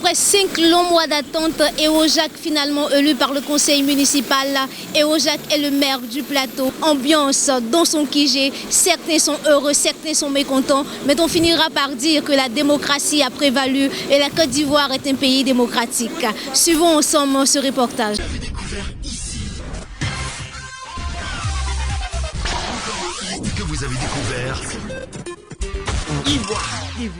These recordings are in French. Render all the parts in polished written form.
Après 5 longs mois d'attente, Ewojac finalement élu par le conseil municipal. Ewojac est le maire du plateau. Ambiance dans son QG. Certains sont heureux, certains sont mécontents. Mais on finira par dire que la démocratie a prévalu et la Côte d'Ivoire est un pays démocratique. Suivons ensemble ce reportage. Que vous avez découvert Ivoire TV.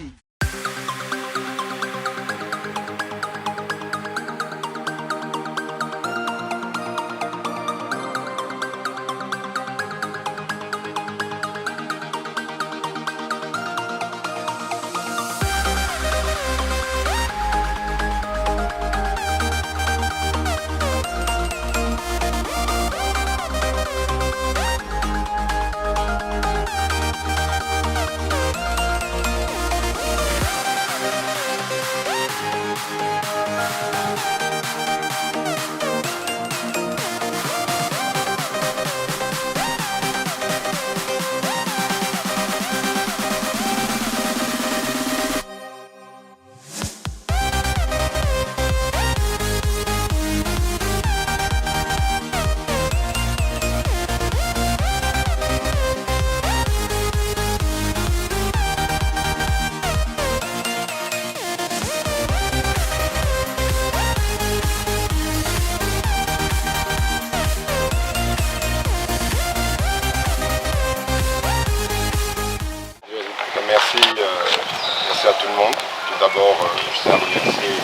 Merci à tout le monde. Tout d'abord, je tiens à remercier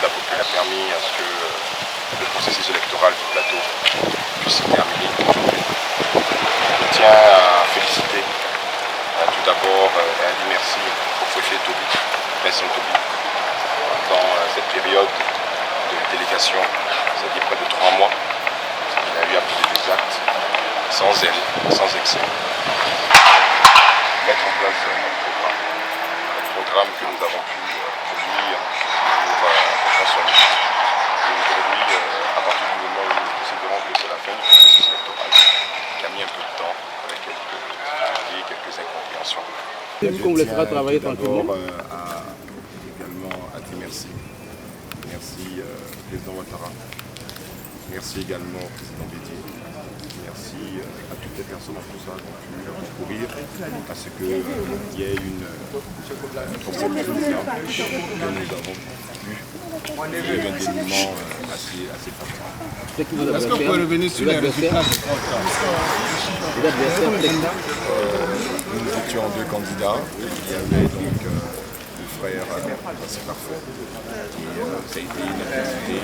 la population qui a permis à ce que le processus électoral du plateau puisse se terminer. Je tiens à féliciter tout d'abord et à dire merci au préfet Toby, Vincent Toby, dans cette période de délégation, c'est-à-dire près de 3 mois. Il a eu à poser des actes sans zèle, sans excès. Mettre en place notre programme que nous avons pu produire pour consommer. Et aujourd'hui, à partir du moment où nous considérons que c'est la fin du processus électoral, qui a mis un peu de temps avec quelques difficultés, quelques incompréhensions. Qu'on vous laissera travailler tranquillement. Également à dire merci. Merci président Ouattara. Merci également au président Bédier. Merci à toutes les personnes en tout ça qui ont pu concourir à ce qu'il y ait une opportunité que nous avons pu vivre un dénouement assez favorable. Est-ce que vous pouvez revenir sur les résultats? Nous étions 2 candidats. Il y avait donc le frère assez parfait. Et ça a été une adversité.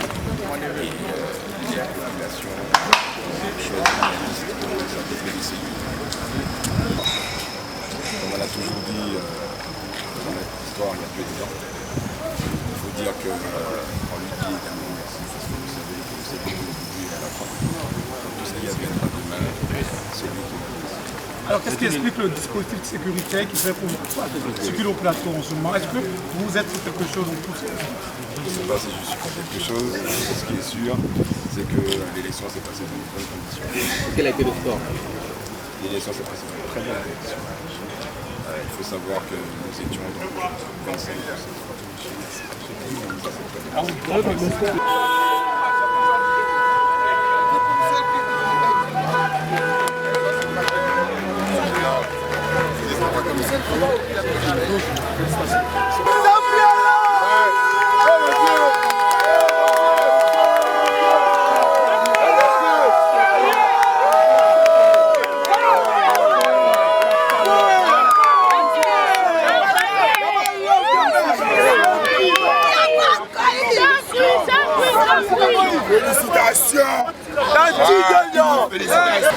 Et la population choisit la liste pour les APPDC. Comme on a toujours dit dans notre histoire, il y a peu de temps. Il faut dire qu'on lui dit également merci parce que vous savez que c'est lui aujourd'hui à la fin. Tout ce qui adviendra demain, c'est lui qui va décider. Alors qu'est-ce qui explique le dispositif de sécurité qui fait pour circuler au plateau en ce moment? Est-ce que vous êtes sur quelque chose en tout? Je ne sais pas si je suis pour quelque chose. Ce qui est sûr, c'est que l'élection s'est passée dans de bonnes conditions. Quel a été le score? L'élection s'est passée dans de très bonnes conditions. Il faut savoir que nous étions dans 25%. Félicitations! Félicitations!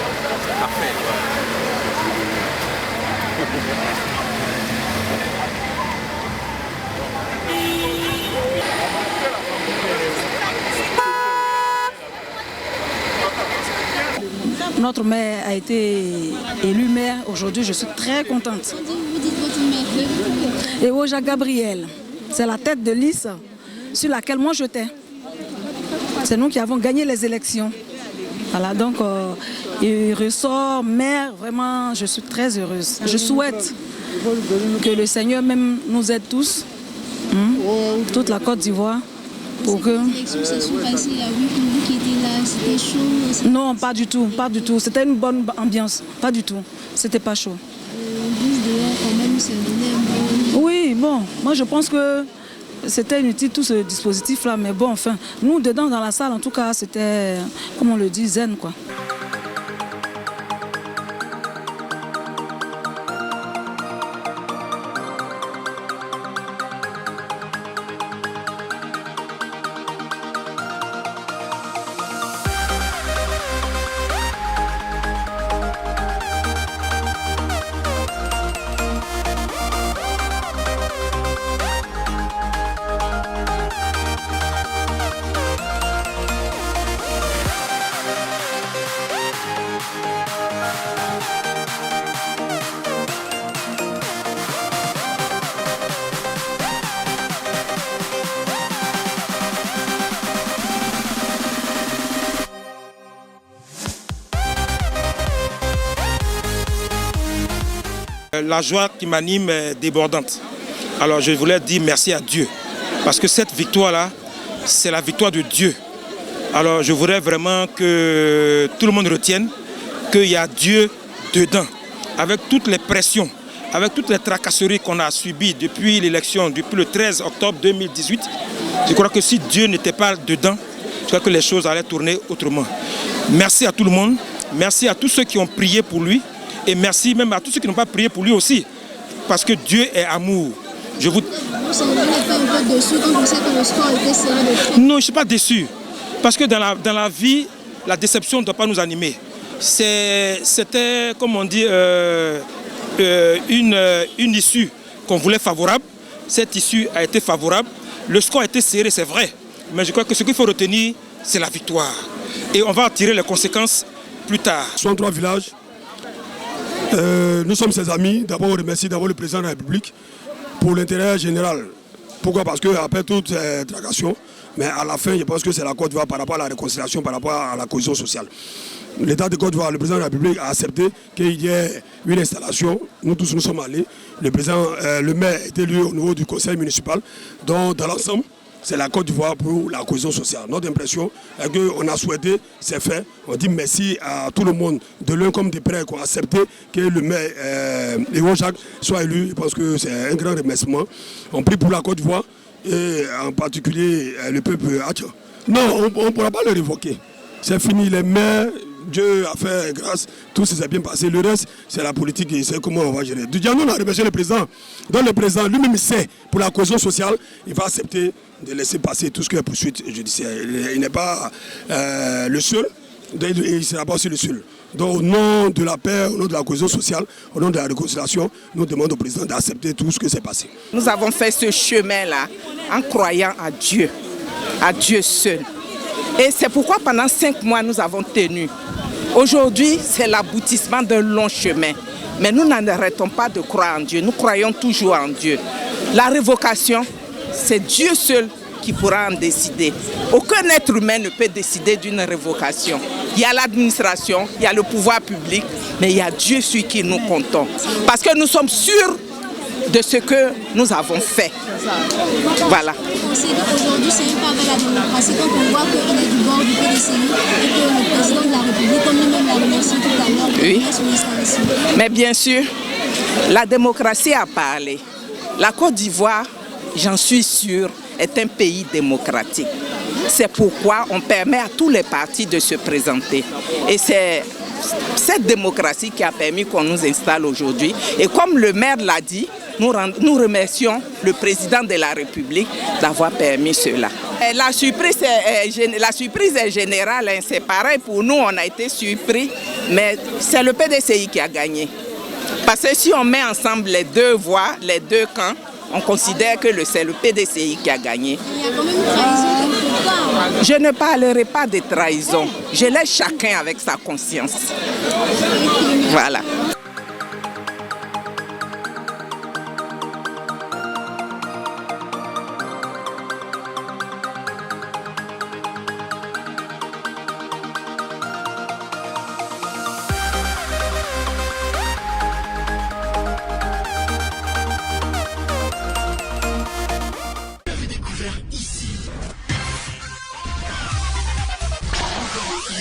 Notre maire a été élu maire. Aujourd'hui, je suis très contente. Vous dites votre maire. Ewojac Gabriel, c'est la tête de liste sur laquelle moi j'étais. C'est nous qui avons gagné les élections. Voilà, donc il ressort maire, vraiment, je suis très heureuse. Je souhaite que le Seigneur même nous aide tous toute la Côte d'Ivoire. Pour que... L'élection s'est passée à huis clos, vous qui étiez là, c'était chaud? Non, pas du tout, pas du tout. C'était une bonne ambiance, pas du tout. C'était pas chaud. Juste dehors, quand même, ça donnait un bon... Oui, bon, moi je pense que c'était inutile tout ce dispositif-là, mais bon, enfin, nous dedans dans la salle, en tout cas, c'était, comme on le dit, zen, quoi. La joie qui m'anime est débordante. Alors je voulais dire merci à Dieu. Parce que cette victoire-là, c'est la victoire de Dieu. Alors je voudrais vraiment que tout le monde retienne qu'il y a Dieu dedans. Avec toutes les pressions, avec toutes les tracasseries qu'on a subies depuis l'élection, depuis le 13 octobre 2018, je crois que si Dieu n'était pas dedans, je crois que les choses allaient tourner autrement. Merci à tout le monde. Merci à tous ceux qui ont prié pour lui. Et merci même à tous ceux qui n'ont pas prié pour lui aussi. Parce que Dieu est amour. Je vous... Vous n'êtes pas un peu déçu quand vous savez que le score était serré de fait? Non, je ne suis pas déçu. Parce que dans la vie, la déception ne doit pas nous animer. C'était, comme on dit, une issue qu'on voulait favorable. Cette issue a été favorable. Le score a été serré, c'est vrai. Mais je crois que ce qu'il faut retenir, c'est la victoire. Et on va en tirer les conséquences plus tard. 63 villages. Nous sommes ses amis. D'abord, on remercie d'abord le président de la République pour l'intérêt général. Pourquoi? Parce qu'après toutes ces tracassions, mais à la fin, je pense que c'est la Côte d'Ivoire par rapport à la réconciliation, par rapport à la cohésion sociale. L'État de Côte d'Ivoire, le président de la République a accepté qu'il y ait une installation. Nous tous, nous sommes allés. Le maire est élu au niveau du conseil municipal. Donc, dans l'ensemble, c'est la Côte d'Ivoire pour la cohésion sociale. Notre impression est qu'on a souhaité, c'est fait. On dit merci à tout le monde, de l'un comme des près, qui ont accepté que le maire Léon Jacques soit élu. Je pense que c'est un grand remerciement. On prie pour la Côte d'Ivoire et en particulier le peuple Hatcha. Non, on ne pourra pas le révoquer. C'est fini, les maires, Dieu a fait grâce, tout s'est bien passé. Le reste, c'est la politique et c'est comment on va gérer. Du dialogue, on a remercié le président. Donc le président lui-même sait, pour la cohésion sociale, il va accepter de laisser passer tout ce qui est poursuite judiciaire. Il n'est pas le seul, et il ne sera pas aussi le seul. Donc au nom de la paix, au nom de la cohésion sociale, au nom de la réconciliation, nous demandons au président d'accepter tout ce qui s'est passé. Nous avons fait ce chemin-là en croyant à Dieu seul. Et c'est pourquoi pendant 5 mois nous avons tenu. Aujourd'hui, c'est l'aboutissement d'un long chemin. Mais nous n'arrêtons pas de croire en Dieu. Nous croyons toujours en Dieu. La révocation, c'est Dieu seul qui pourra en décider. Aucun être humain ne peut décider d'une révocation. Il y a l'administration, il y a le pouvoir public, mais il y a Dieu sur qui nous comptons. Parce que nous sommes sûrs de ce que nous avons fait. Voilà. Vous pensez qu'aujourd'hui, c'est un pas vers la démocratie quand on voit qu'on est du bord du PDCI et que le président de la République, comme lui-même l'a remercié tout à l'heure, oui. Son installation. Mais bien sûr, la démocratie a parlé. La Côte d'Ivoire, j'en suis sûre, est un pays démocratique. C'est pourquoi on permet à tous les partis de se présenter. Et c'est cette démocratie qui a permis qu'on nous installe aujourd'hui. Et comme le maire l'a dit, nous remercions le président de la République d'avoir permis cela. Et la surprise est générale, hein. C'est pareil pour nous, on a été surpris, mais c'est le PDCI qui a gagné. Parce que si on met ensemble les deux voix, les deux camps, on considère que c'est le PDCI qui a gagné. Il y a quand même une trahison quelque part. Je ne parlerai pas de trahison. Je laisse chacun avec sa conscience. Voilà.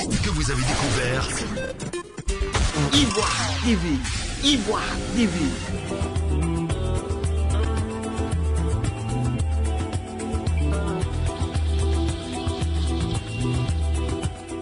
que vous avez découvert. Ivoire TV. Ivoire TV.